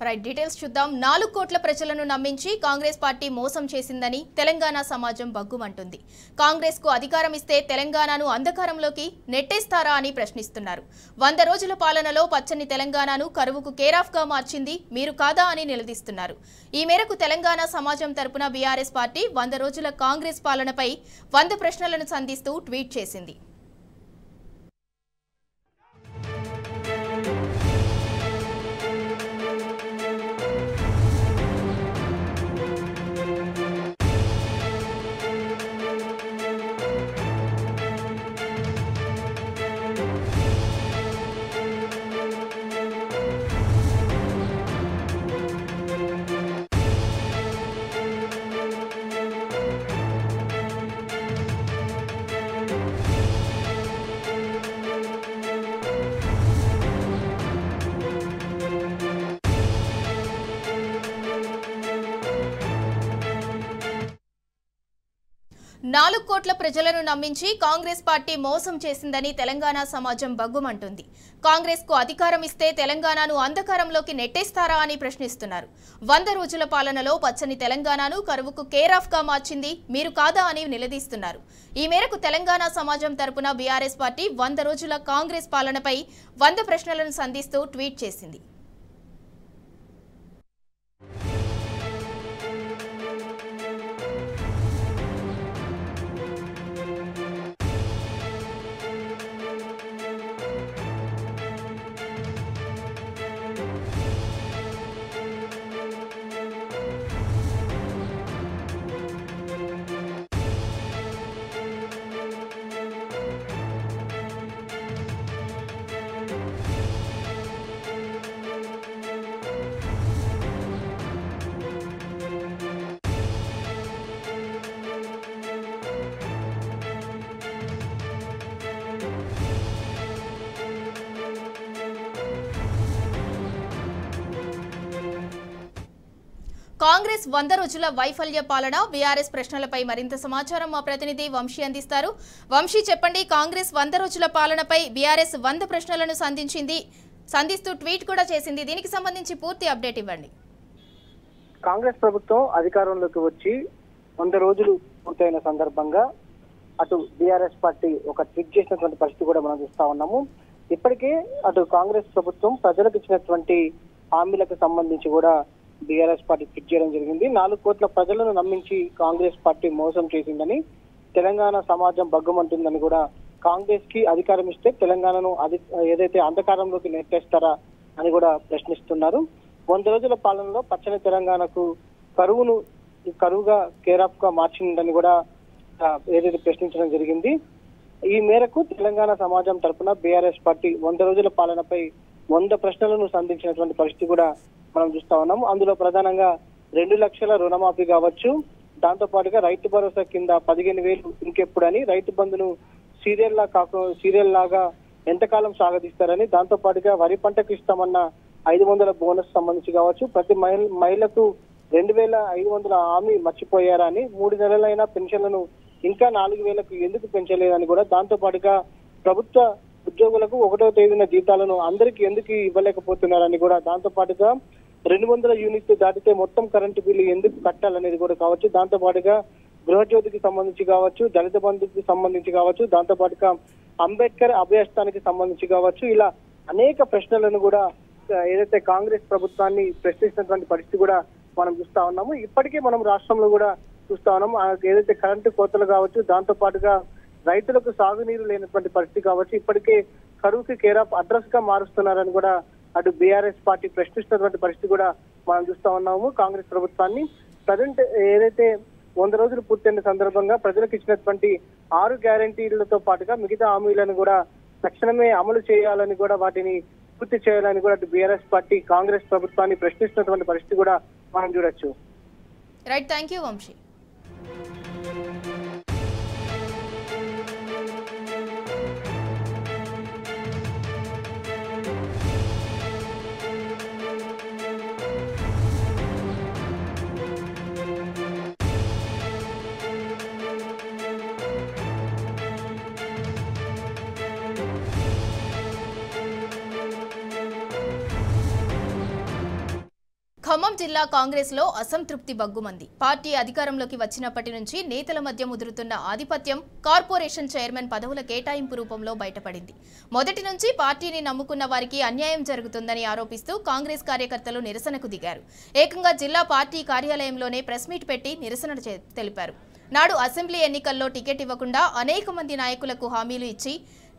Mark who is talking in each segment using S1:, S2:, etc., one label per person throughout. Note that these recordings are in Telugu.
S1: రైట్ డీటెయిల్స్ చూద్దాం. 4 కోట్ల ప్రజలను నమ్మించి కాంగ్రెస్ పార్టీ మోసం చేసిందని తెలంగాణ సమాజం బగ్గుమంటుంది. కాంగ్రెస్ కు అధికారం ఇస్తే తెలంగాణను అంధకారంలోకి నెట్టేస్తారా అని ప్రశ్నిస్తున్నారు. 100 రోజుల పాలనలో పచ్చని తెలంగాణను కరువుకు కేరాఫ్ గా మార్చింది మీరు కాదా అని నిలదీస్తున్నారు. ఈ మేరకు తెలంగాణ సమాజం తరపున బీఆర్ఎస్ పార్టీ 100 రోజుల కాంగ్రెస్ పాలనపై 100 ప్రశ్నలను సంధిస్తూ ట్వీట్ చేసింది. నాలుగు కోట్ల ప్రజలను నమ్మించి కాంగ్రెస్ పార్టీ మోసం చేసిందని తెలంగాణ సమాజం బగ్గుమంటుంది. కాంగ్రెస్ కు అధికారం ఇస్తే తెలంగాణను అంధకారంలోకి నెట్టేస్తారా అని ప్రశ్నిస్తున్నారు. 100 రోజుల పాలనలో పచ్చని తెలంగాణను కరువుకు కేరాఫ్ గా మార్చింది మీరు కాదా అని నిలదీస్తున్నారు. ఈ మేరకు తెలంగాణ సమాజం తరపున బీఆర్ఎస్ పార్టీ 100 రోజుల కాంగ్రెస్ పాలనపై 100 ప్రశ్నలను సంధిస్తూ ట్వీట్ చేసింది. కాంగ్రెస్ 100 రోజుల వైఫల్య పాలన బీఆర్ఎస్ ప్రశ్నలపై మరింత సమాచారం మా ప్రతినిధి వంశీ అందిస్తారు. వంశీ చెప్పండి, కాంగ్రెస్ 100 రోజుల పాలనపై బీఆర్ఎస్ 100 ప్రశ్నలను సంధిస్తూ ట్వీట్ కూడా చేసింది. దీనికి సంబంధించి పూర్తి అప్డేట్ ఇవ్వండి.
S2: కాంగ్రెస్ ప్రభుత్వం అధికారంలోకి వచ్చి 100 రోజులు పూర్తయిన సందర్భంగా అటు బీఆర్ఎస్ పార్టీ ఒక ట్వీట్ చేసినటువంటి పరిస్థితి కూడా మనం చూస్తా ఉన్నాము. ఇప్పటికే అటు కాంగ్రెస్ ప్రభుత్వం ప్రజలకు ఇచ్చినటువంటి హామీలకు సంబంధించి కూడా బీఆర్ఎస్ పార్టీ ట్వీట్ చేయడం జరిగింది. 4 కోట్ల ప్రజలను నమ్మించి కాంగ్రెస్ పార్టీ మోసం చేసిందని, తెలంగాణ సమాజం బగ్గుమంటుందని కూడా, కాంగ్రెస్ కి అధికారం ఇస్తే తెలంగాణను ఏదైతే అంధకారంలోకి నెట్టేస్తారా అని కూడా ప్రశ్నిస్తున్నారు. 100 రోజుల పాలనలో పచ్చని తెలంగాణకు కరువుగా కేరాఫ్ గా మార్చిందని కూడా ఏదైతే ప్రశ్నించడం జరిగింది. ఈ మేరకు తెలంగాణ సమాజం తరఫున బీఆర్ఎస్ పార్టీ 100 రోజుల పాలనపై 100 ప్రశ్నలను సంధించినటువంటి పరిస్థితి కూడా మనం చూస్తా ఉన్నాము. అందులో ప్రధానంగా 2 లక్షల రుణమాఫీ కావచ్చు, దాంతో పాటుగా రైతు భరోసా కింద 15,000 ఇంకెప్పుడని, రైతు బంధును సీరియల్ లాగా ఎంతకాలం సాగదీస్తారని, దాంతో పాటుగా వరి పంటకు ఇస్తామన్న 500 బోనస్ సంబంధించి కావచ్చు, ప్రతి మహిళకు 2,500 హామీ మర్చిపోయారా అని, 3 నెలలైన పెన్షన్లను ఇంకా 4,000కు ఎందుకు పెంచలేదని కూడా, దాంతో పాటుగా ప్రభుత్వ ఉద్యోగులకు 1వ తేదీన జీతాలను అందరికీ ఎందుకు ఇవ్వలేకపోతున్నారని కూడా, దాంతో పాటుగా 200 యూనిట్లు దాటితే మొత్తం కరెంటు బిల్లు ఎందుకు కట్టాలనేది కూడా కావచ్చు, దాంతో పాటుగా గృహజ్యోతికి సంబంధించి కావచ్చు, దళిత బంధుకి సంబంధించి కావచ్చు, దాంతో పాటుగా అంబేద్కర్ అభయస్థానికి సంబంధించి కావచ్చు, ఇలా అనేక ప్రశ్నలను కూడా ఏదైతే కాంగ్రెస్ ప్రభుత్వాన్ని ప్రశ్నిస్తున్నటువంటి పరిస్థితి కూడా మనం చూస్తా ఉన్నాము. ఇప్పటికే మనం రాష్ట్రంలో కూడా చూస్తా ఉన్నాము. ఏదైతే కరెంటు కోతలు కావచ్చు, దాంతో పాటుగా రైతులకు సాగునీరు లేనటువంటి పరిస్థితి కావచ్చు, ఇప్పటికే కరువుకి కేరాఫ్ అడ్రస్ గా మారుస్తున్నారని కూడా అటు బీఆర్ఎస్ పార్టీ ప్రశ్నిస్తున్నటువంటి పరిస్థితి కూడా మనం చూస్తా ఉన్నాము. కాంగ్రెస్ ప్రభుత్వాన్ని ప్రజెంట్ ఏదైతే 100 రోజులు పూర్తయిన సందర్భంగా ప్రజలకు ఇచ్చినటువంటి 6 గ్యారంటీలతో పాటుగా మిగతా హామీలను కూడా తక్షణమే అమలు చేయాలని కూడా, వాటిని పూర్తి చేయాలని కూడా అటు బీఆర్ఎస్ పార్టీ కాంగ్రెస్ ప్రభుత్వాన్ని ప్రశ్నిస్తున్నటువంటి పరిస్థితి కూడా మనం చూడొచ్చు.
S1: Right, thank you Vamshi. Khammam జిల్లా కాంగ్రెస్ లో అసంతృప్తి బగ్గుమంది. పార్టీ అధికారంలోకి వచ్చినప్పటి నుంచి నేతల మధ్య ముదురుతున్న ఆధిపత్యం కార్పొరేషన్ చైర్మన్ పదవుల కేటాయింపు రూపంలో బయటపడింది. మొదటి నుంచి పార్టీని నమ్ముకున్న వారికి అన్యాయం జరుగుతుందని ఆరోపిస్తూ కాంగ్రెస్ కార్యకర్తలు నిరసనకు దిగారు. ఏకంగా జిల్లా పార్టీ కార్యాలయంలోనే ప్రెస్ మీట్ పెట్టి నిరసన తెలిపారు. నాడు అసెంబ్లీ ఎన్నికల్లో టికెట్ ఇవ్వకుండా అనేక మంది నాయకులకు హామీలు ఇచ్చి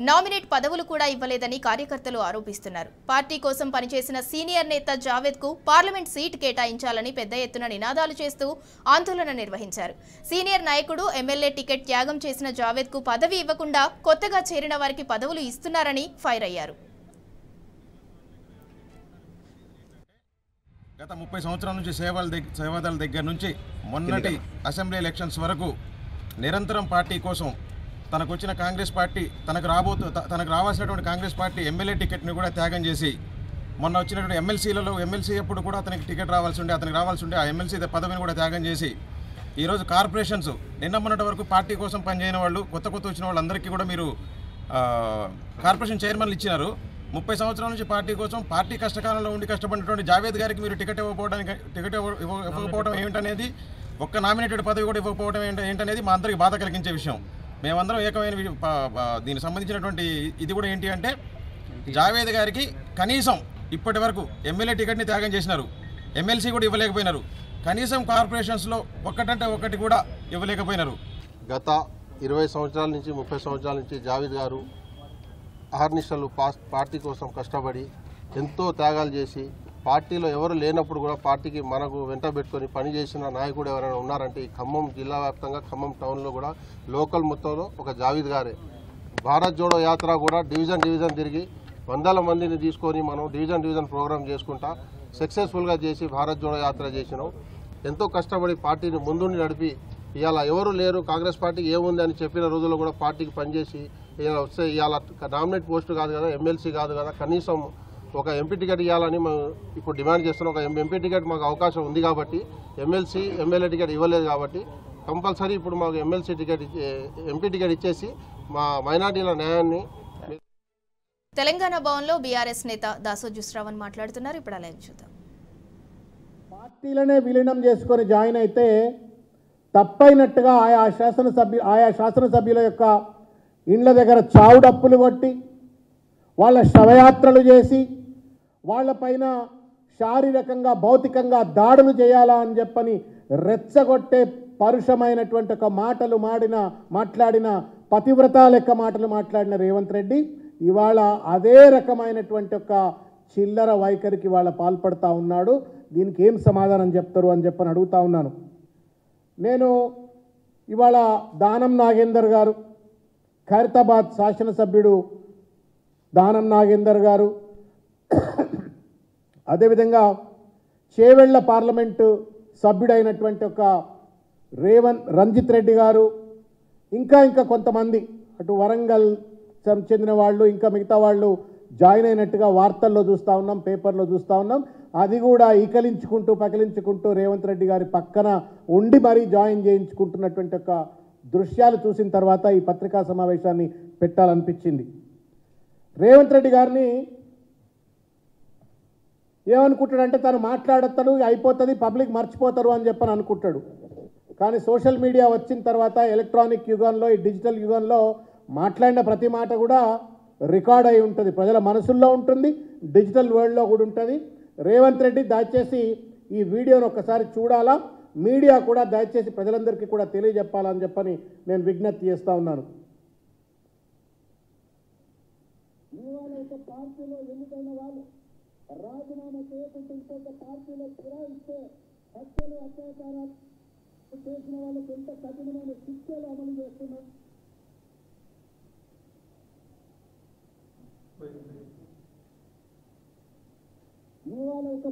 S1: నామినేట్ పదవులు కూడా ఇవ్వలేదని కార్యకర్తలు ఆరోపిస్తున్నారు. పార్టీ కోసం పనిచేసిన సీనియర్ నేత జావేద్ కు పార్లమెంట్ సీట్ కేటాయించాలని పెద్ద ఎత్తున నినాదాలు చేస్తూ ఆందోళన నిర్వహించారు. సీనియర్ నాయకుడు ఎమ్మెల్యే టికెట్ త్యాగం చేసిన జావేద్ కు పదవి ఇవ్వకుండా కొత్తగా చేరిన వారికి పదవులు ఇస్తున్నారని ఫైర్ అయ్యారు.
S3: గత 30 సంవత్సరాల నుంచి సేవాదళ దగ్గర నుంచి మొన్నటి అసెంబ్లీ ఎలక్షన్స్ వరకు నిరంతరం పార్టీ కోసం తనకు వచ్చిన కాంగ్రెస్ పార్టీ తనకు రావాల్సినటువంటి కాంగ్రెస్ పార్టీ ఎమ్మెల్యే టికెట్ని కూడా త్యాగం చేసి మొన్న వచ్చినటువంటి ఎమ్మెల్సీ అప్పుడు కూడా అతనికి టికెట్ అతనికి రావాల్సి ఉండే ఆ ఎమ్మెల్సీ పదవిని కూడా త్యాగం చేసి ఈరోజు కార్పొరేషన్స్ నిన్న మొన్నటి వరకు పార్టీ కోసం పనిచేయని వాళ్ళు కొత్త వచ్చిన వాళ్ళందరికీ కూడా మీరు కార్పొరేషన్ చైర్మన్లు ఇచ్చినారు. 30 సంవత్సరాల నుంచి పార్టీ కోసం పార్టీ కష్టకాలంలో ఉండి కష్టపడినటువంటి జావేద్ గారికి మీరు టికెట్ ఇవ్వకపోవడం ఏమిటనేది, ఒక్క నామినేటెడ్ పదవి కూడా ఇవ్వకపోవడం ఏంటనేది మా అందరికీ బాధ కలిగించే విషయం. మేమందరం ఏకమైన దీనికి సంబంధించినటువంటి ఇది కూడా ఏంటి అంటే జావేద్ గారికి కనీసం ఇప్పటి వరకు ఎమ్మెల్యే టికెట్ని త్యాగం చేసినారు, ఎమ్మెల్సీ కూడా ఇవ్వలేకపోయినారు, కనీసం కార్పొరేషన్స్లో ఒక్కటంటే ఒక్కటి కూడా ఇవ్వలేకపోయినారు.
S4: గత 20 సంవత్సరాల నుంచి 30 సంవత్సరాల నుంచి జావేద్ గారు అహర్నిశలు పార్టీ కోసం కష్టపడి ఎంతో త్యాగాలు చేసి పార్టీలో ఎవరు లేనప్పుడు కూడా పార్టీకి మనకు వెంట పెట్టుకొని పనిచేసిన నాయకుడు ఎవరైనా ఉన్నారంటే ఈ ఖమ్మం జిల్లా వ్యాప్తంగా ఖమ్మం టౌన్లో కూడా లోకల్ మొత్తంలో ఒక జావేద్ గారే. భారత్ జోడో యాత్ర కూడా డివిజన్ తిరిగి వందల మందిని తీసుకొని మనం డివిజన్ ప్రోగ్రామ్ చేసుకుంటా సక్సెస్ఫుల్గా చేసి భారత్ జోడో యాత్ర చేసినాం. ఎంతో కష్టపడి పార్టీని ముందుండి నడిపి ఇవాళ ఎవరు లేరు కాంగ్రెస్ పార్టీకి ఏముంది అని చెప్పిన రోజుల్లో కూడా పార్టీకి పనిచేసి ఇలా వస్తే ఇవాళ నామినేట్ పోస్టు కాదు కదా, ఎమ్మెల్సీ కాదు కదా, కనీసం ఒక ఎంపీ టికెట్ ఇవ్వాలని మేము ఇప్పుడు డిమాండ్ చేస్తున్నాం. ఒక ఎంపీ టికెట్ మాకు అవకాశం ఉంది కాబట్టి ఎమ్మెల్యే టికెట్ ఇవ్వలేదు కాబట్టి కంపల్సరీ ఇప్పుడు మాకు ఎంపీ టికెట్ ఇచ్చేసి మా మైనార్టీల న్యాయాన్ని.
S1: తెలంగాణ భవన్లో బీఆర్ఎస్ నేత దాసోజు శ్రావణ్ మాట్లాడుతున్నారు. ఇప్పుడు అలా చూద్దాం.
S5: పార్టీలనే విలీనం చేసుకొని జాయిన్ అయితే తప్పైనట్టుగా ఆయా శాసనసభ్యుల యొక్క ఇండ్ల దగ్గర చావు డప్పులు కొట్టి వాళ్ళ శవయాత్రలు చేసి వాళ్ళపైన శారీరకంగా భౌతికంగా దాడులు చేయాలా అని చెప్పని రెచ్చగొట్టే పరుషమైనటువంటి ఒక మాట్లాడిన పతివ్రత లెక్క మాటలు మాట్లాడిన రేవంత్ రెడ్డి ఇవాళ అదే రకమైనటువంటి ఒక చిల్లర వైఖరికి వాళ్ళ పాల్పడుతూ ఉన్నాడు. దీనికి ఏం సమాధానం చెప్తారు అని చెప్పని అడుగుతా ఉన్నాను. నేను ఇవాళ దానం నాగేందర్ గారు, ఖైరతాబాద్ శాసనసభ్యుడు దానం నాగేందర్ గారు, అదేవిధంగా చేవెళ్ల పార్లమెంటు సభ్యుడైనటువంటి ఒక రంజిత్ రెడ్డి గారు, ఇంకా కొంతమంది అటు వరంగల్ చెందిన వాళ్ళు ఇంకా మిగతా వాళ్ళు జాయిన్ అయినట్టుగా వార్తల్లో చూస్తూ ఉన్నాం, పేపర్లో చూస్తూ ఉన్నాం. అది కూడా పకిలించుకుంటూ రేవంత్ రెడ్డి గారి పక్కన ఉండి మరీ జాయిన్ చేయించుకుంటున్నటువంటి ఒక దృశ్యాలు చూసిన తర్వాత ఈ పత్రికా సమావేశాన్ని పెట్టాలనిపించింది. రేవంత్ రెడ్డి గారిని ఏమనుకుంటాడంటే తను మాట్లాడతాడు, అయిపోతుంది, పబ్లిక్ మర్చిపోతారు అని చెప్పని అనుకుంటాడు. కానీ సోషల్ మీడియా వచ్చిన తర్వాత ఎలక్ట్రానిక్ యుగంలో, ఈ డిజిటల్ యుగంలో మాట్లాడిన ప్రతి మాట కూడా రికార్డ్ అయి ఉంటుంది, ప్రజల మనసుల్లో ఉంటుంది, డిజిటల్ వరల్డ్లో కూడా ఉంటుంది. రేవంత్ రెడ్డి దయచేసి ఈ వీడియోను ఒక్కసారి చూడాలా, మీడియా కూడా దయచేసి ప్రజలందరికీ కూడా తెలియజెప్పాలని చెప్పని నేను విజ్ఞప్తి చేస్తూ ఉన్నాను. పార్టీలో ఎన్నికైన వాళ్ళు రాజీనామా చేయకుండా ఇంకొక పార్టీలో ఫిరాయిస్తే హత్యలు అత్యాచారాలు చేసిన వాళ్ళకి ఎంత కఠినమైన శిక్షలు అమలు చేస్తున్నారు. ఇవాళ ఒక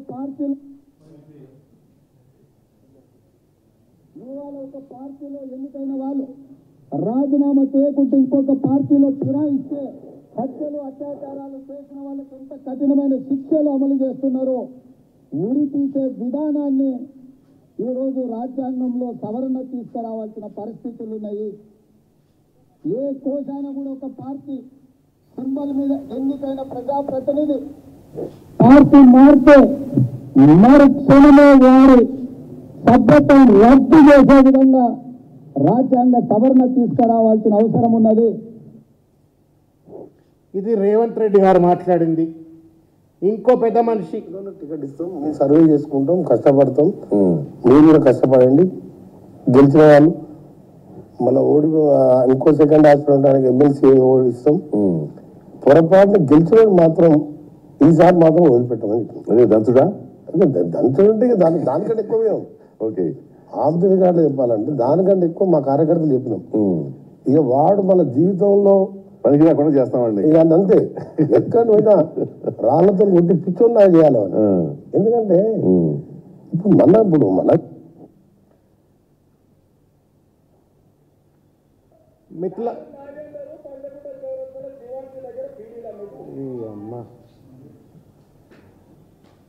S5: పార్టీలో ఎన్నికైన వాళ్ళు రాజీనామా చేయకుండా ఇంకొక పార్టీలో ఫిరాయిస్తే హత్యలు అత్యాచారాలు చేసిన వాళ్ళకి ఎంత కఠినమైన శిక్షలు అమలు చేస్తున్నారో ఉరి తీసే విధానాన్ని ఈరోజు రాజ్యాంగంలో సవరణ తీసుకురావాల్సిన పరిస్థితులు ఉన్నాయి. ఏ కోశాన కూడా ఒక పార్టీ సింబల్ మీద ఎన్నికైన ప్రజాప్రతినిధి పార్టీ మారితే
S6: మరుక్షణమే వారి సభ్యత్వం రద్దు చేసే విధంగా రాజ్యాంగ సవరణ తీసుకురావాల్సిన అవసరం ఉన్నది.
S5: ఇది రేవంత్ రెడ్డి గారు మాట్లాడింది. ఇంకో పెద్ద మనిషి
S7: టికెట్ ఇస్తాం, మేము సర్వే చేసుకుంటాం, కష్టపడతాం, మీరు కూడా కష్టపడండి, గెలిచిన వాళ్ళు మళ్ళీ ఓడి ఇంకో సెకండ్ హాస్పిటల్ ఎమ్మెల్సీ ఓడిస్తాం, పొరపాటున గెలిచిన మాత్రం ఈసారి మాత్రం వదిలిపెట్టమని చెప్పాం. దంచుడా దంచుడంటే దానికంటే ఎక్కువ ఓకే ఆఫ్ ది రికార్డులు చెప్పాలంటే దానికంటే ఎక్కువ మా కార్యకర్తలు చెప్పినాం. ఇక వాడు మన జీవితంలో పనికి రాకుండా చేస్తామండి. ఇక అంతే ఎక్కడ పోయినా రాళ్లతో కొట్టి పిచ్చోన్నా చేయాలి వాళ్ళు. ఎందుకంటే ఇప్పుడు మన
S5: మిట్ల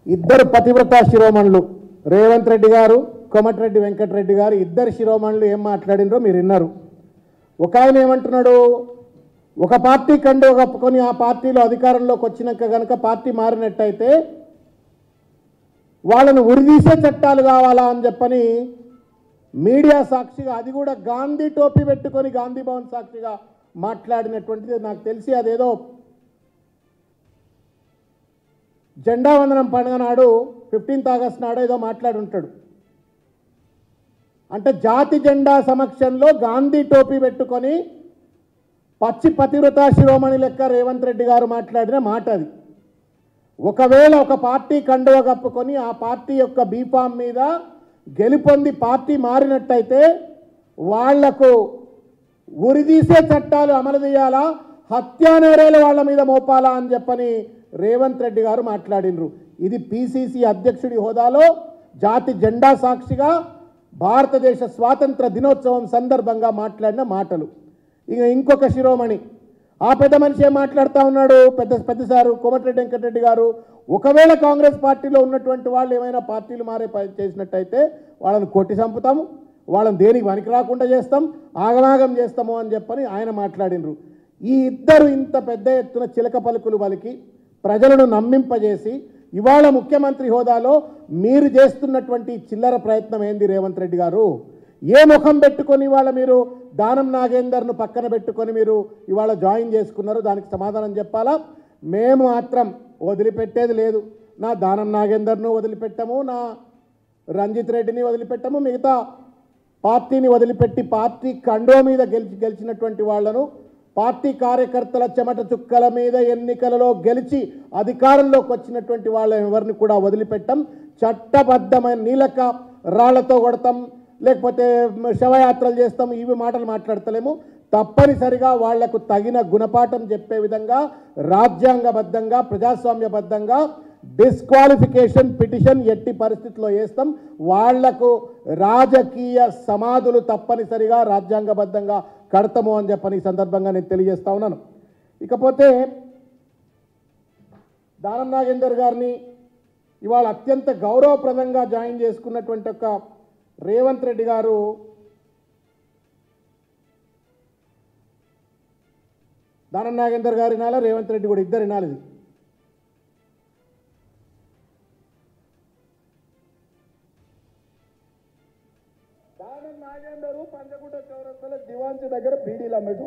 S5: ఇద్దరు పతివ్రత శిరోమణులు రేవంత్ రెడ్డి గారు, కోమటిరెడ్డి వెంకటరెడ్డి గారు, ఇద్దరు శిరోమణులు ఏం మాట్లాడినరో మీరు విన్నారు. ఒక ఆయన ఏమంటున్నాడు, ఒక పార్టీ కండు కప్పుకొని ఆ పార్టీలో అధికారంలోకి వచ్చినాక కనుక పార్టీ మారినట్టయితే వాళ్ళను ఉరిదీసే చట్టాలు కావాలా అని చెప్పని మీడియా సాక్షిగా, అది కూడా గాంధీ టోపీ పెట్టుకొని గాంధీ భవన్ సాక్షిగా మాట్లాడినటువంటిది. నాకు తెలిసి అదేదో జెండా వందనం పండుగ నాడు 15th ఆగస్టు నాడు ఏదో మాట్లాడి ఉంటాడు. అంటే జాతి జెండా సమక్షంలో గాంధీ టోపీ పెట్టుకొని పచ్చి పతివ్రత శిరోమణి లెక్క రేవంత్ రెడ్డి గారు మాట్లాడిన మాట అది. ఒకవేళ ఒక పార్టీ కండువ కప్పుకొని ఆ పార్టీ యొక్క బీఫామ్ మీద గెలుపొంది పార్టీ మారినట్టయితే వాళ్లకు ఉరిదీసే చట్టాలు అమలు చేయాలా, హత్యా నేరాలు వాళ్ళ మీద మోపాలా అని చెప్పని రేవంత్ రెడ్డి గారు మాట్లాడినరు. ఇది పిసిసి అధ్యక్షుడి హోదాలో జాతి జెండా సాక్షిగా భారతదేశ స్వాతంత్ర దినోత్సవం సందర్భంగా మాట్లాడిన మాటలు. ఇక ఇంకొక శిరోమణి ఆ పెద్ద మనిషి ఏం మాట్లాడుతూ ఉన్నాడు, పెద్దసారు కోమటిరెడ్డి వెంకటరెడ్డి గారు, ఒకవేళ కాంగ్రెస్ పార్టీలో ఉన్నటువంటి వాళ్ళు ఏమైనా పార్టీలు మారే చేసినట్టయితే వాళ్ళని కొట్టి చంపుతాము, వాళ్ళని దేనికి పనికి రాకుండా చేస్తాం, ఆగమాగం చేస్తాము అని చెప్పని ఆయన మాట్లాడినరు. ఈ ఇద్దరు ఇంత పెద్ద ఎత్తున చిలక పలుకులు పలికి ప్రజలను నమ్మింపజేసి ఇవాళ ముఖ్యమంత్రి హోదాలో మీరు చేస్తున్నటువంటి చిల్లర ప్రయత్నం ఏంది రేవంత్ రెడ్డి గారు? ఏ ముఖం పెట్టుకొని ఇవాళ మీరు దానం నాగేందర్ను పక్కన పెట్టుకొని మీరు ఇవాళ జాయిన్ చేసుకున్నారు? దానికి సమాధానం చెప్పాలా. మేము మాత్రం వదిలిపెట్టేది లేదు. నా దానం నాగేందర్ను వదిలిపెట్టము, నా రంజిత్ రెడ్డిని వదిలిపెట్టము, మిగతా పార్టీని వదిలిపెట్టి పార్టీ కండో మీద గెలిచినటువంటి వాళ్లను, పార్టీ కార్యకర్తల చెమట చుక్కల మీద ఎన్నికలలో గెలిచి అధికారంలోకి వచ్చినటువంటి వాళ్ళని ఎవరిని కూడా వదిలిపెట్టాం. చట్టబద్ధమైన నీలక రాళ్లతో కొడతాం, లేకపోతే శవయాత్రలు చేస్తాం, ఇవి మాటలు మాట్లాడతలేము. తప్పనిసరిగా వాళ్లకు తగిన గుణపాఠం చెప్పే విధంగా రాజ్యాంగబద్ధంగా ప్రజాస్వామ్యబద్ధంగా డిస్క్వాలిఫికేషన్ పిటిషన్ ఎట్టి పరిస్థితుల్లో వేస్తాం. వాళ్లకు రాజకీయ సమాధులు తప్పనిసరిగా రాజ్యాంగబద్ధంగా కడతాము అని చెప్పని ఈ సందర్భంగా నేను తెలియజేస్తా ఉన్నాను. ఇకపోతే దానం నాగేందర్ గారిని ఇవాళ అత్యంత గౌరవప్రదంగా జాయిన్ చేసుకున్నటువంటి ఒక రేవంత్ రెడ్డి గారు దానం నాగేందర్ గారు వినాలా, రేవంత్ రెడ్డి కూడా ఇద్దరు వినాలి. ఇది
S6: దానం నాగేందరు పంచగుట్ట చౌరస్తల దివాంచి దగ్గర బీడీలు అమ్మేటు.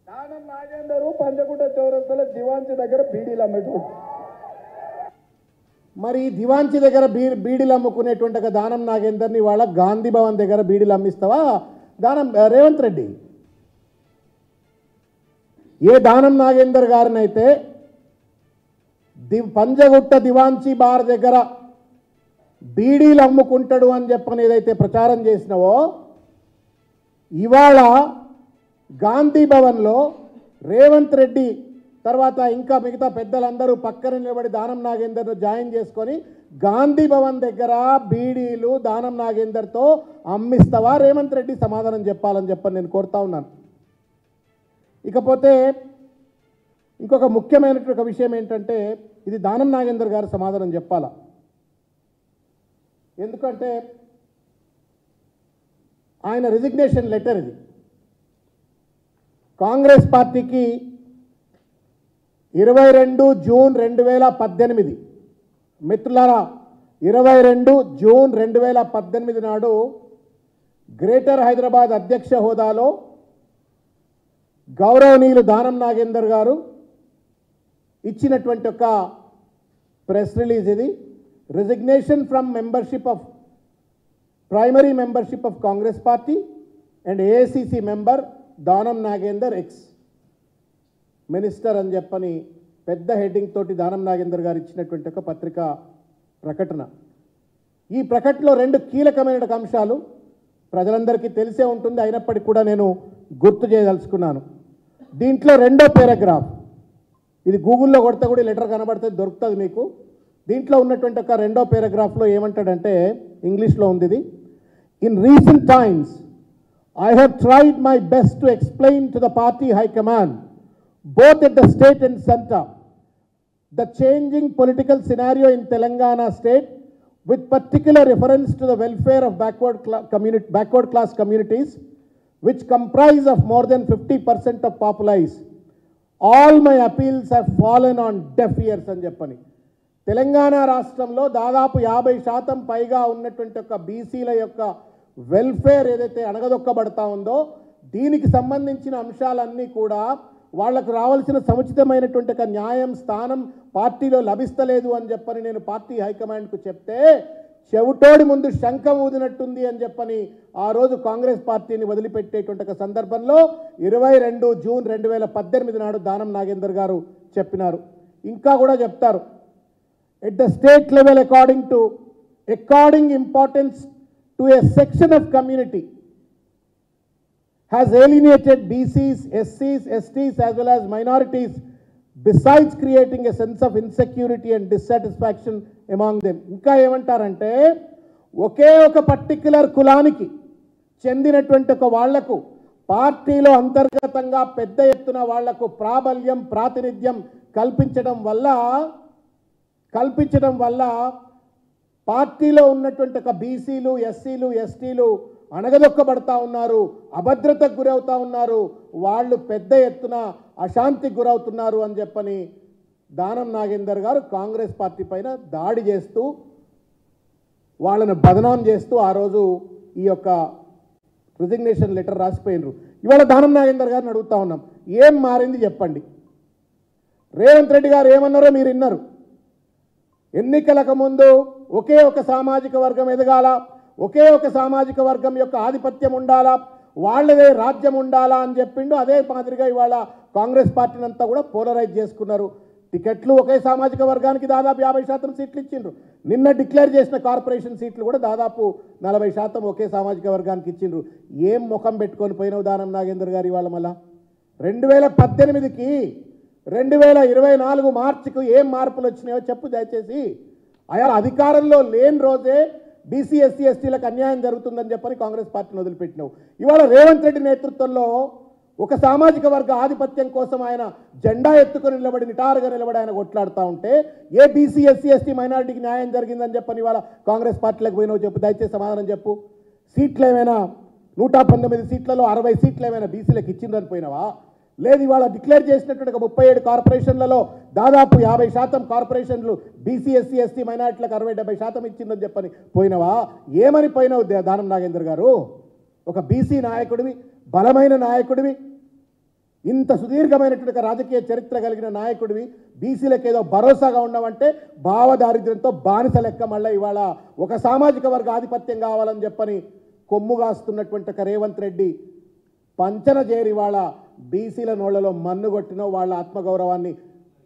S6: దానం నాగేందరు పంచగుట్ట చౌరస్తల దివాంచి దగ్గర బీడీలు అమ్మేటు.
S5: మరి దివాంచి దగ్గర బీడీలు అమ్ముకునేటువంటి ఒక దానం నాగేందర్ని వాళ్ళ గాంధీ భవన్ దగ్గర బీడీలు అమ్మిస్తావా రేవంత్ రెడ్డి? ఏ దానం నాగేందర్ గారినైతే పంజగుట్ట దివాంచి బార్ దగ్గర బీడీలు అమ్ముకుంటాడు అని చెప్పని ఏదైతే ప్రచారం చేసినావో, ఇవాళ గాంధీ భవన్లో రేవంత్ రెడ్డి తర్వాత ఇంకా మిగతా పెద్దలందరూ పక్కన నిలబడి దానం నాగేందర్ను జాయిన్ చేసుకొని గాంధీ భవన్ దగ్గర బీడీలు దానం నాగేందర్తో అమ్మిస్తావా? రేవంత్ రెడ్డి సమాధానం చెప్పాలని చెప్పని నేను కోరుతా ఉన్నాను. ఇకపోతే ఇంకొక ముఖ్యమైనటువంటి ఒక విషయం ఏంటంటే, ఇది దానం నాగేందర్ గారు సమాధానం చెప్పాలా. ఎందుకంటే ఆయన రిజిగ్నేషన్ లెటర్ ఇది. కాంగ్రెస్ పార్టీకి 22 జూన్ 2018 మిత్రులారా, 22 జూన్ 2018 నాడు గ్రేటర్ హైదరాబాద్ అధ్యక్ష హోదాలో గౌరవనీయులు దానం నాగేందర్ గారు ఇచ్చినటువంటి ఒక ప్రెస్ రిలీజ్ ఇది. Resignation from membership of primary membership of Congress party and AICC member Danam Nagender ex minister అని చెప్పని పెద్ద హెడ్డింగ్ తోటి దానం నాగేందర్ గారు ఇచ్చినటువంటి ఒక పత్రికా ప్రకటన. ఈ ప్రకటనలో 2 కీలకమైన అంశాలు ప్రజలందరికీ తెలిసే ఉంటుంది, అయినప్పటికీ కూడా నేను గుర్తు చేయదలుచుకున్నాను. దీంట్లో 2వ పారాగ్రాఫ్, ఇది గూగుల్లో కొడితే కూడా లెటర్ కనబడుతుంది, దొరుకుతుంది మీకు. దీంట్లో ఉన్నటువంటి ఒక 2వ పారాగ్రాఫ్లో ఏమంటాడంటే, ఇంగ్లీష్లో ఉంది ఇది. In recent times I have tried my best to explain to the party high command, both at the state and center, the changing political scenario in Telangana state, with particular reference to the welfare of backward class communities, which comprise of more than 50% of populace. All my appeals have fallen on deaf ears అని చెప్పని. తెలంగాణ రాష్ట్రంలో దాదాపు 50% పైగా ఉన్నటువంటి ఒక బీసీల యొక్క వెల్ఫేర్ ఏదైతే అణగదొక్కబడతా ఉందో, దీనికి సంబంధించిన అంశాలన్నీ కూడా వాళ్లకు రావాల్సిన సముచితమైనటువంటి ఒక న్యాయం, స్థానం పార్టీలో లభిస్తలేదు అని చెప్పని నేను పార్టీ హైకమాండ్కు చెప్తే, చెవిటోడి ముందు శంఖం ఊదినట్టుంది అని చెప్పని ఆ రోజు కాంగ్రెస్ పార్టీని వదిలిపెట్టేటువంటి ఒక సందర్భంలో 22 జూన్ 2018 నాడు దానం నాగేందర్ గారు చెప్పినారు. ఇంకా కూడా చెప్తారు, at the state level according importance to a section of community has alienated BCs, SCs, STs as well as minorities, besides creating a sense of insecurity and dissatisfaction among them. ఇంకా ఏమంటారంటే, ఒకే ఒక పర్టిక్యులర్ కులానికి చెందినటువంటి ఒక వాళ్లకు పార్టీలో అంతర్గతంగా పెద్ద ఎత్తున వాళ్లకు ప్రాబల్యం, ప్రాతినిధ్యం కల్పించడం వల్ల పార్టీలో ఉన్నటువంటి ఒక బీసీలు, ఎస్సీలు, ఎస్టీలు అణగదొక్కబడతా ఉన్నారు, అభద్రతకు గురవుతా ఉన్నారు, వాళ్ళు పెద్ద ఎత్తున అశాంతికి గురవుతున్నారు అని చెప్పని దానం నాగేందర్ గారు కాంగ్రెస్ పార్టీ పైన దాడి చేస్తూ, వాళ్ళను బదనాం చేస్తూ ఆ రోజు ఈ యొక్క రిజిగ్నేషన్ లెటర్ రాసిపోయినరు. ఇవాళ దానం నాగేందర్ గారిని అడుగుతా ఉన్నాం, ఏం మారింది చెప్పండి. రేవంత్ రెడ్డి గారు ఏమన్నారో మీరు విన్నారు. ఎన్నికలకు ముందు ఒకే ఒక సామాజిక వర్గం ఎదగాల, ఒకే ఒక సామాజిక వర్గం యొక్క ఆధిపత్యం ఉండాలా, వాళ్ళదే రాజ్యం ఉండాలా అని చెప్పిండు. అదే మాదిరిగా ఇవాళ కాంగ్రెస్ పార్టీని అంతా కూడా పోలరైజ్ చేసుకున్నారు. టికెట్లు ఒకే సామాజిక వర్గానికి దాదాపు 50% సీట్లు ఇచ్చిండ్రు. నిన్న డిక్లేర్ చేసిన కార్పొరేషన్ సీట్లు కూడా దాదాపు 40% ఒకే సామాజిక వర్గానికి ఇచ్చిండ్రు. ఏం ముఖం పెట్టుకొని పోయినవు దానం నాగేందర్ గారు ఇవాళ మళ్ళా 2018కి 2024 మార్చికి ఏం మార్పులు వచ్చినాయో చెప్పు దయచేసి. ఆయా అధికారంలో లేని రోజే బీసీ, ఎస్సీ, ఎస్టీలకు అన్యాయం జరుగుతుందని చెప్పని కాంగ్రెస్ పార్టీని వదిలిపెట్టినావు. ఇవాళ రేవంత్ రెడ్డి నేతృత్వంలో ఒక సామాజిక వర్గ ఆధిపత్యం కోసం ఆయన జెండా ఎత్తుకొని నిటారుగా నిలబడి ఆయన కొట్లాడుతూ ఉంటే, ఏ బీసీ, ఎస్సీ, ఎస్టీ మైనారిటీకి న్యాయం జరిగిందని చెప్పని ఇవాళ కాంగ్రెస్ పార్టీలకు పోయినావు చెప్పు దయచేసి, సమాధానం చెప్పు. సీట్లు ఏమైనా 119 సీట్లలో 60 సీట్లు ఏమైనా బీసీలకు ఇచ్చిందని పోయినావా? లేదు ఇవాళ డిక్లేర్ చేసినటువంటి 37 కార్పొరేషన్లలో దాదాపు 50% కార్పొరేషన్లు బీసీ, ఎస్సీ, ఎస్టీ మైనారిటీలకు 60-70% ఇచ్చిందని చెప్పని పోయినవా? ఏమని పోయినావు దానం నాగేందర్ గారు? ఒక బీసీ నాయకుడివి, బలమైన నాయకుడివి, ఇంత సుదీర్ఘమైనటువంటి రాజకీయ చరిత్ర కలిగిన నాయకుడివి, బీసీలకు ఏదో భరోసాగా ఉండవంటే భావదారిద్ర్యంతో బానిస లెక్క మళ్ళీ ఇవాళ ఒక సామాజిక వర్గ ఆధిపత్యం కావాలని చెప్పని కొమ్ముగాస్తున్నటువంటి ఒక రేవంత్ రెడ్డి పంచన చేరి వాళ్ళ బీసీల నోళ్లలో మన్నుగొట్టినో, వాళ్ళ ఆత్మగౌరవాన్ని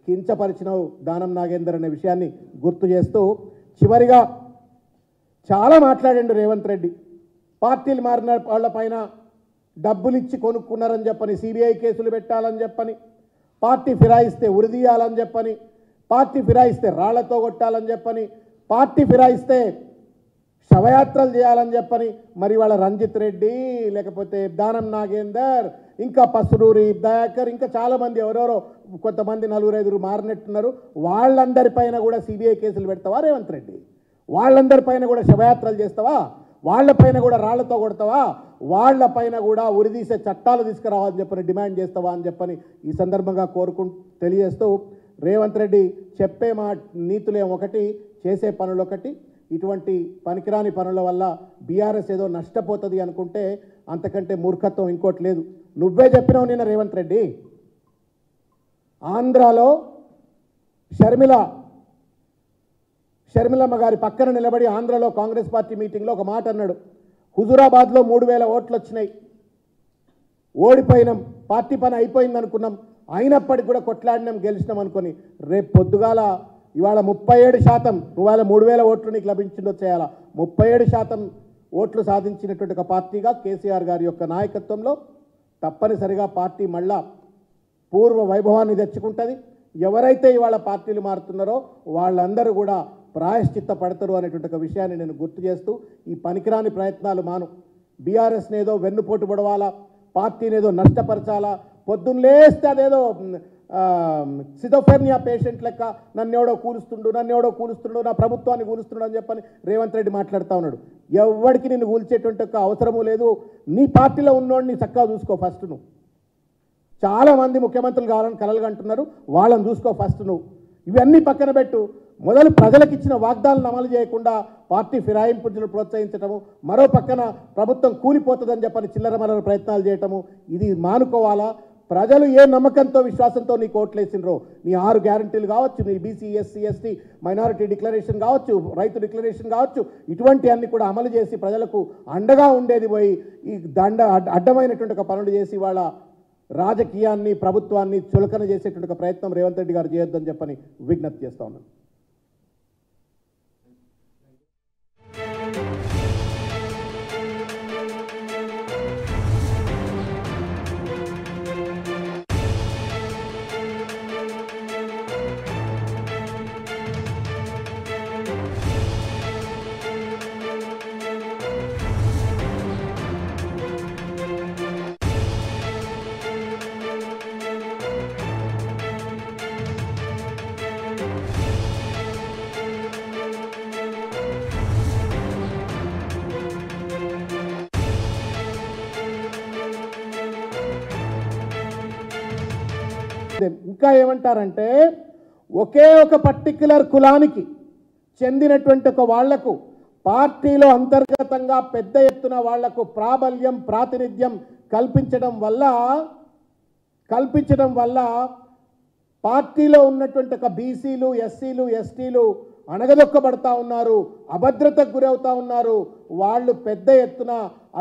S5: కించపరిచినవు దానం నాగేందర్ అనే విషయాన్ని గుర్తు చేస్తూ, చివరిగా చాలా మాట్లాడండు రేవంత్ రెడ్డి. పార్టీలు మారిన వాళ్ళపైన డబ్బులు ఇచ్చి కొనుక్కున్నారని చెప్పని, సిబిఐ కేసులు పెట్టాలని చెప్పని, పార్టీ ఫిరాయిస్తే ఉరిదీయాలని చెప్పని, పార్టీ ఫిరాయిస్తే రాళ్లతో కొట్టాలని చెప్పని, పార్టీ ఫిరాయిస్తే శవయాత్రలు చేయాలని చెప్పని, మరి వాళ్ళ రంజిత్ రెడ్డి, లేకపోతే దానం నాగేందర్, ఇంకా పసుడూరి దయాకర్, ఇంకా చాలామంది ఎవరెవరో కొంతమంది 4-5 మారినట్టున్నారు. వాళ్ళందరిపైన కూడా సిబిఐ కేసులు పెడతావా రేవంత్ రెడ్డి? వాళ్ళందరిపైన కూడా శవయాత్రలు చేస్తావా? వాళ్ళపైన కూడా రాళ్లతో కొడతావా? వాళ్ళపైన కూడా ఉరిదీసే చట్టాలు తీసుకురావాలని చెప్పని డిమాండ్ చేస్తావా అని చెప్పని ఈ సందర్భంగా తెలియజేస్తూ రేవంత్ రెడ్డి చెప్పే నీతులేం ఒకటి, చేసే పనులు ఒకటి. ఇటువంటి పనికిరాని పనుల వల్ల బీఆర్ఎస్ ఏదో నష్టపోతుంది అనుకుంటే అంతకంటే మూర్ఖత్వం ఇంకోటి లేదు. నువ్వే చెప్పినావు నిన్న రేవంత్ రెడ్డి, ఆంధ్రాలో షర్మిలమ్మ గారి పక్కన నిలబడి ఆంధ్రాలో కాంగ్రెస్ పార్టీ మీటింగ్లో ఒక మాట అన్నాడు. హుజూరాబాద్లో 3000 ఓట్లు వచ్చినాయి, ఓడిపోయినాం, పార్టీ పని అయిపోయింది అనుకున్నాం, అయినప్పటికీ కూడా కొట్లాడినాం, గెలిచినాం అనుకొని రేపు పొద్దుగాల ఇవాళ 37%, ఇవాళ 3000 ఓట్లు నీకు లభించిందో చేయాలా, 37% ఓట్లు సాధించినటువంటి ఒక పార్టీగా కేసీఆర్ గారి యొక్క నాయకత్వంలో తప్పనిసరిగా పార్టీ మళ్ళా పూర్వ వైభవాన్ని తెచ్చుకుంటుంది. ఎవరైతే ఇవాళ పార్టీలు మారుతున్నారో వాళ్ళందరూ కూడా ప్రాయశ్చిత్త పడతారు అనేటువంటి ఒక విషయాన్ని నేను గుర్తు చేస్తూ, ఈ పనికిరాని ప్రయత్నాలు మాను. బీఆర్ఎస్ని ఏదో వెన్నుపోటు పడవాలా, పార్టీని ఏదో నష్టపరచాలా, పొద్దున్న లేస్తే అదేదో సిజోఫ్రెనియా పేషెంట్ లెక్క నన్నెవడో కూలుస్తుండు, నా ప్రభుత్వాన్ని కూలుస్తుండు అని చెప్పని రేవంత్ రెడ్డి మాట్లాడుతూ ఉన్నాడు. ఎవరికి నిన్ను కూల్చేటువంటి ఒక అవసరము లేదు. నీ పార్టీలో ఉన్నోడిని చక్కగా చూసుకో ఫస్ట్. నువ్వు చాలామంది ముఖ్యమంత్రులు కావాలని కలలుగా అంటున్నారు, వాళ్ళని చూసుకో ఫస్ట్. నువ్వు ఇవన్నీ పక్కన పెట్టు. మొదలు ప్రజలకు ఇచ్చిన వాగ్దానాలను అమలు చేయకుండా పార్టీ ఫిరాయింపులను ప్రోత్సహించటము, మరో పక్కన ప్రభుత్వం కూలిపోతుందని చెప్పని చిల్లర మల్లర ప్రయత్నాలు చేయటము, ఇది మానుకోవాలా. ప్రజలు ఏ నమ్మకంతో విశ్వాసంతో నీకు ఓట్లేసినరో, నీ 6 గ్యారంటీలు కావచ్చు, నీ BC SC ST minority declaration కావచ్చు, రైతు డిక్లరేషన్ కావచ్చు, ఇటువంటి అన్ని కూడా అమలు చేసి ప్రజలకు అండగా ఉండేది పోయి ఈ అడ్డమైనటువంటి ఒక పనులు చేసి వాళ్ళ రాజకీయాన్ని ప్రభుత్వాన్ని చులకన చేసేటువంటి ఒక ప్రయత్నం రేవంత్ రెడ్డి గారు చేయొద్దని చెప్పని విజ్ఞప్తి చేస్తా ఉన్నాను. ఇంకా ఏమంటారంటే, ఒకే ఒక పర్టిక్యులర్ కులానికి చెందినటువంటి ఒక వాళ్లకు పార్టీలో అంతర్గతంగా పెద్ద ఎత్తున వాళ్లకు ప్రాబల్యం ప్రాతినిధ్యం కల్పించడం వల్ల పార్టీలో ఉన్నటువంటి ఒక బీసీలు ఎస్సీలు ఎస్టీలు అణగదొక్కబడతా ఉన్నారు, అభద్రతకు గురవుతా ఉన్నారు, వాళ్ళు పెద్ద ఎత్తున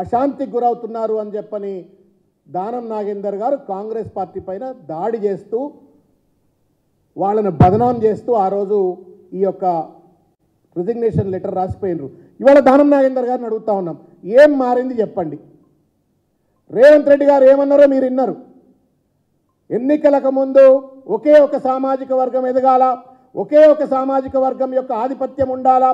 S5: అశాంతికి గురవుతున్నారు అని చెప్పని దానం నాగేందర్ గారు కాంగ్రెస్ పార్టీ పైన దాడి చేస్తూ వాళ్ళను బదనాం చేస్తూ ఆ రోజు ఈ యొక్క రిజిగ్నేషన్ లెటర్ రాసిపోయినరు. ఇవాళ దానం నాగేందర్ గారిని అడుగుతా ఉన్నాం, ఏం మారింది చెప్పండి. రేవంత్ రెడ్డి గారు ఏమన్నారో మీరు విన్నారు. ఎన్నికలకు ముందు ఒకే ఒక సామాజిక వర్గం ఎదగాల, ఒకే ఒక సామాజిక వర్గం యొక్క ఆధిపత్యం ఉండాలా,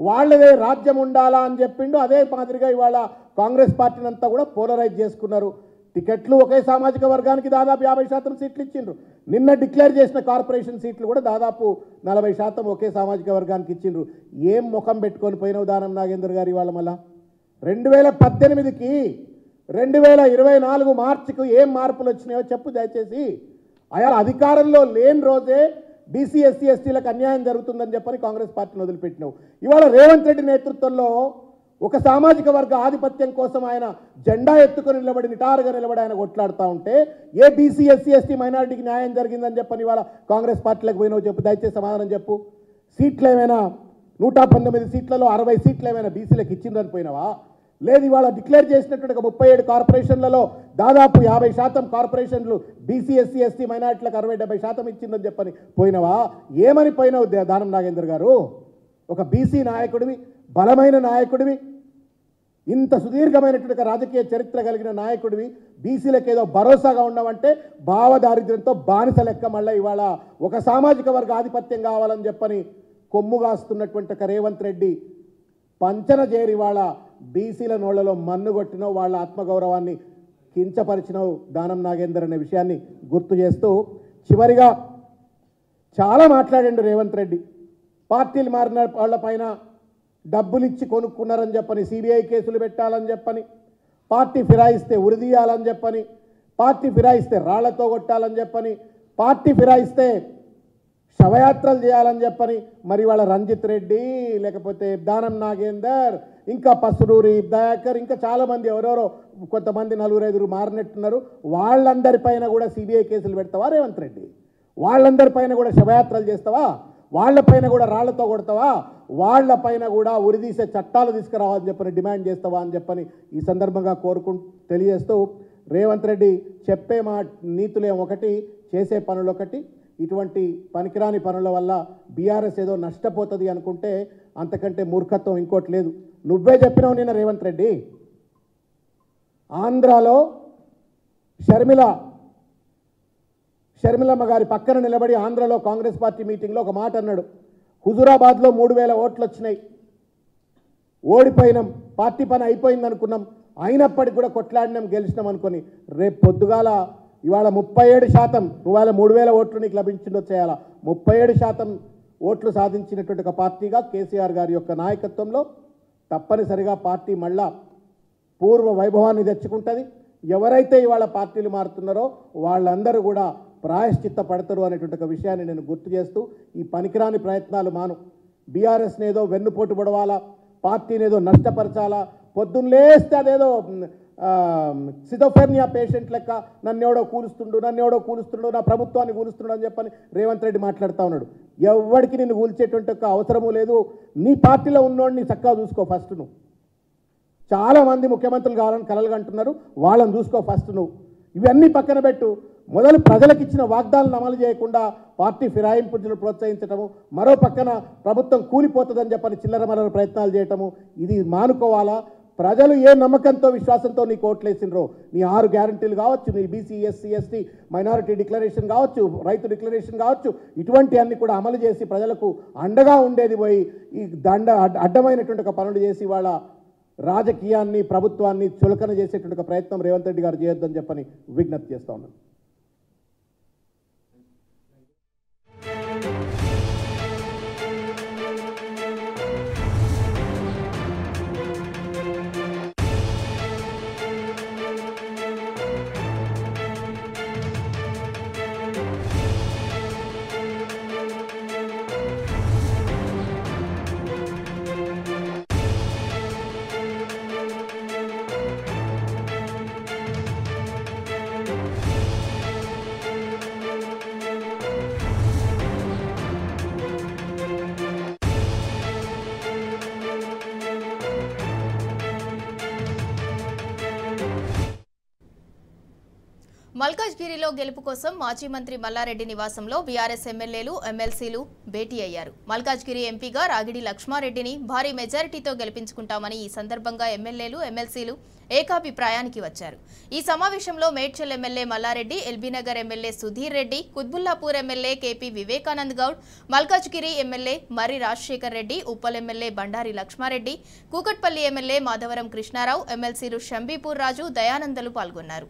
S5: వాళ్ళదే రాజ్యం ఉండాలా అని చెప్పిండు. అదే మాదిరిగా ఇవాళ కాంగ్రెస్ పార్టీని అంతా కూడా పోలరైజ్ చేసుకున్నారు. టికెట్లు ఒకే సామాజిక వర్గానికి దాదాపు 50% సీట్లు ఇచ్చిండ్రు. నిన్న డిక్లేర్ చేసిన కార్పొరేషన్ సీట్లు కూడా దాదాపు 40% ఒకే సామాజిక వర్గానికి ఇచ్చిండ్రు. ఏం ముఖం పెట్టుకొని పోయినవు దానం నాగేందర్ గారు ఇవాళ మళ్ళా 2018కి 2024 మార్చికు ఏం మార్పులు వచ్చినాయో చెప్పు దయచేసి. ఆయా అధికారంలో లేని రోజే బీసీ ఎస్సీ ఎస్టీలకు అన్యాయం జరుగుతుందని చెప్పని కాంగ్రెస్ పార్టీని వదిలిపెట్టినావు. ఇవాళ రేవంత్ రెడ్డి నేతృత్వంలో ఒక సామాజిక వర్గ ఆధిపత్యం కోసం ఆయన జెండా ఎత్తుకొని నిలబడి నిటారుగా నిలబడి ఆయన కొట్లాడుతూ ఉంటే ఏ బీసీ ఎస్సీ ఎస్టీ మైనారిటీకి న్యాయం జరిగిందని చెప్పని ఇవాళ కాంగ్రెస్ పార్టీలకు పోయినావు చెప్పు దయచేసి సమాధానం చెప్పు. సీట్లు ఏమైనా 119 సీట్లలో 60 సీట్లు ఏమైనా బీసీలకు ఇచ్చిందని పోయినావా? లేదు ఇవాళ డిక్లేర్ చేసినటువంటి 37 కార్పొరేషన్లలో దాదాపు 50% కార్పొరేషన్లు బీసీ ఎస్సీ ఎస్టీ మైనారిటీలకు 60-70% ఇచ్చిందని చెప్పని పోయినావా? ఏమని పోయినావు దానం నాగేందర్ గారు? ఒక బీసీ నాయకుడివి, బలమైన నాయకుడివి, ఇంత సుదీర్ఘమైనటువంటి రాజకీయ చరిత్ర కలిగిన నాయకుడివి, బీసీలకు ఏదో భరోసాగా ఉండవంటే భావదారిద్ర్యంతో బానిస లెక్క మళ్ళీ ఇవాళ ఒక సామాజిక వర్గ ఆధిపత్యం కావాలని చెప్పని కొమ్ముగాస్తున్నటువంటి ఒక రేవంత్ రెడ్డి పంచన చేరి వాళ్ళ బీసీల నోళ్లలో మన్ను కొట్టినో వాళ్ళ ఆత్మగౌరవాన్ని కించపరిచినవు దానం నాగేందర్ అనే విషయాన్ని గుర్తు చేస్తూ చివరిగా చాలా మాట్లాడండి రేవంత్ రెడ్డి. పార్టీలు మారిన వాళ్ళపైన డబ్బులు ఇచ్చి కొనుక్కున్నారని చెప్పని సిబిఐ కేసులు పెట్టాలని చెప్పని, పార్టీ ఫిరాయిస్తే ఉరిదీయాలని చెప్పని, పార్టీ ఫిరాయిస్తే రాళ్లతో కొట్టాలని చెప్పని, పార్టీ ఫిరాయిస్తే శవయాత్రలు చేయాలని చెప్పని మరి వాళ్ళ రంజిత్ రెడ్డి, లేకపోతే దానం నాగేందర్, ఇంకా పసురూరి దయాకర్, ఇంకా చాలామంది ఎవరెవరో కొంతమంది 4-5 మారినట్టున్నారు. వాళ్ళందరిపైన కూడా సిబిఐ కేసులు పెడతావా రేవంత్ రెడ్డి? వాళ్ళందరిపైన కూడా శవయాత్రలు చేస్తావా? వాళ్ళపైన కూడా రాళ్లతో కొడతావా? వాళ్ళపైన కూడా ఉరిదీసే చట్టాలు తీసుకురావాలని చెప్పని డిమాండ్ చేస్తావా అని చెప్పని ఈ సందర్భంగా తెలియజేస్తూ, రేవంత్ రెడ్డి చెప్పే నీతులే ఒకటి, చేసే పనులు ఒకటి. ఇటువంటి పనికిరాని పనుల వల్ల బీఆర్ఎస్ ఏదో నష్టపోతుంది అనుకుంటే అంతకంటే మూర్ఖత్వం ఇంకోటి లేదు. నువ్వే చెప్పినావు నిన్న రేవంత్ రెడ్డి, ఆంధ్రాలో షర్మిలమ్మ గారి పక్కన నిలబడి ఆంధ్రాలో కాంగ్రెస్ పార్టీ మీటింగ్లో ఒక మాట అన్నాడు. హుజూరాబాద్లో 3000 ఓట్లు వచ్చినాయి, ఓడిపోయినాం, పార్టీ పని అయిపోయింది అనుకున్నాం, అయినప్పటికీ కూడా కొట్లాడినాం, గెలిచినాం అనుకొని రేపు పొద్దుగాల ఇవాళ 37%, ఇవాళ 3000 ఓట్లు నీకు లభించిందో చేయాలా, 37% ఓట్లు సాధించినటువంటి ఒక పార్టీగా కేసీఆర్ గారి యొక్క నాయకత్వంలో తప్పనిసరిగా పార్టీ మళ్ళా పూర్వ వైభవాన్ని తెచ్చుకుంటుంది. ఎవరైతే ఇవాళ పార్టీలు మారుతున్నారో వాళ్ళందరూ కూడా ప్రాయశ్చిత్త పడతారు అనేటువంటి ఒక విషయాన్ని నేను గుర్తు చేస్తూ, ఈ పనికిరాని ప్రయత్నాలు మాను. బీఆర్ఎస్ని ఏదో వెన్నుపోటు పడవాలా, పార్టీని ఏదో నష్టపరచాలా, పొద్దున్న లేస్తే అదేదో సిజోఫ్రెనియా పేషెంట్ లెక్క నన్నెవడో కూలుస్తుండు, నా ప్రభుత్వాన్ని కూలుస్తుండు అని చెప్పని రేవంత్ రెడ్డి మాట్లాడుతూ ఉన్నాడు. ఎవరికి నిన్ను కూల్చేటువంటి ఒక అవసరము లేదు. నీ పార్టీలో ఉన్నోడిని చక్కగా చూసుకో ఫస్ట్. నువ్వు చాలామంది ముఖ్యమంత్రులు కావాలని కలలు అంటున్నారు, వాళ్ళని చూసుకో ఫస్ట్. నువ్వు ఇవన్నీ పక్కన పెట్టు. మొదలు ప్రజలకు ఇచ్చిన వాగ్దానాలను అమలు చేయకుండా పార్టీ ఫిరాయింపులను ప్రోత్సహించటము, మరో పక్కన ప్రభుత్వం కూలిపోతుందని చెప్పని చిల్లరమల్లర ప్రయత్నాలు చేయటము, ఇది మానుకోవాలా. ప్రజలు ఏ నమ్మకంతో విశ్వాసంతో నీకు ఓట్లేసినరో, నీ 6 గ్యారంటీలు కావచ్చు, నీ BC SC ST minority declaration కావచ్చు, రైతు డిక్లరేషన్ కావచ్చు, ఇటువంటి అన్ని కూడా అమలు చేసి ప్రజలకు అండగా ఉండేది పోయి ఈ అడ్డమైనటువంటి ఒక పనులు చేసి వాళ్ళ రాజకీయాన్ని ప్రభుత్వాన్ని చులకన చేసేటువంటి ఒక ప్రయత్నం రేవంత్ రెడ్డి గారు చేయొద్దని చెప్పని విజ్ఞప్తి చేస్తా ఉన్నాను.
S1: మల్కాజ్గిరిలో గెలుపు కోసం మాజీ మంత్రి మల్లారెడ్డి నివాసంలో బీఆర్ఎస్ ఎమ్మెల్యేలు ఎమ్మెల్సీలు భేటీ అయ్యారు. మల్కాజ్గిరి ఎంపీగా రాగిడి లక్ష్మారెడ్డిని భారీ మెజారిటీతో గెలిపించుకుంటామని ఈ సందర్భంగా ఎమ్మెల్యేలు ఎమ్మెల్సీలు ఏకాభిప్రాయానికి వచ్చారు. ఈ సమావేశంలో Medchal MLA Mallareddy, LB Nagar MLA Sudheer Reddy, Quthbullapur MLA KP Vivekanand Goud, Malkajgiri MLA Marri Rajasekhar Reddy, Uppal MLA Bandari Lakshmareddy, Kukatpally MLA Madhavaram Krishnarao, ఎమ్మెల్సీలు షంబీపూర్ రాజు, దయానందలు పాల్గొన్నారు.